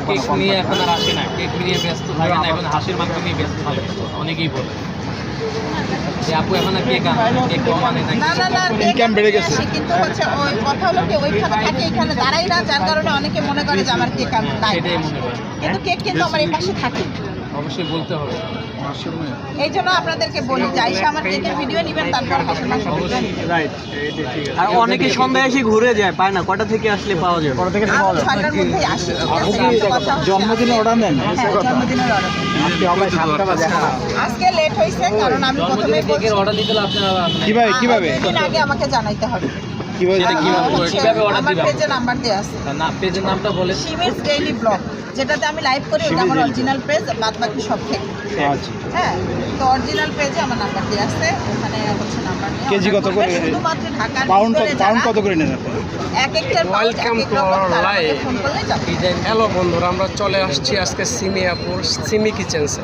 Cake নিয়ে এখন আর আসে না, কেক নিয়ে ব্যস্ত থাকে না, এখন হাসির মাধ্যমেই ব্যস্ত থাকে অনেকেই বলে যে আপু এখন আর কেক আনে না, কেক কম আনে না। ইনকাম বেড়ে গেছে কিন্তু হচ্ছে ওই কথা হলো কি ওইখানে থাকে এখানে দাঁড়াই না, যার কারণে অনেকে মনে করে যে আমার কেক আনতে নাই, সেটাই মনে করে। কিন্তু কেক কিন্তু আমার এই পাশে থাকে। অবশ্যই বলতে হবে। এই জন্য আপনাদেরকে বলি যে আইসা আমার কেকের ভিডিও নেবেন, তারপর হাসির মাংস দেখবেন। আর অনেকে সন্ধ্যায় এসে ঘুরে যায়, পায় না, কটা থেকে আসলে পাওয়া যাবে? কটা থেকে আমি পাওয়া যাবে? 6টার মধ্যেই আসি। জন্মদিনে অর্ডার নেন? হ্যাঁ, জন্মদিনের অর্ডার। আজকে হবে 7টা বাজে। আজকে লেট হয়েছে কারণ আমি প্রথমে জন্মদিনে কেকের অর্ডার দিতে হলে আপনারা কিভাবে দিন আগে আমাকে জানাইতে হবে। সেটা কিভাবে order আমার দিবেন? পেজে নাম্বার দেওয়া আছে, না, পেজের নামটা বলে। শিমির ডেইলি ব্লগ, যেটাতে আমি লাইভ করি, ওটা আমার অরিজিনাল পেজ, বাদ বাকি সব ফেক। আচ্ছা, হ্যাঁ, তো অরিজিনাল পেজে আমার নাম্বার দেওয়া আছে, ওখানে হচ্ছে নাম্বার নিয়ে কেজি কত করে? শুধুমাত্র ঢাকার পাউন্ড ভিতরে পাউন্ড যারা কত করে নেন আপনি? এক একটার পাউন্ড এক এক রকম, তারা আমাকে ফোন করলে যাবে। ডিজাইন হ্যালো বন্ধুরা, আমরা চলে আসছি আজকে সিমি আপুর সিমি কিচেন্সে।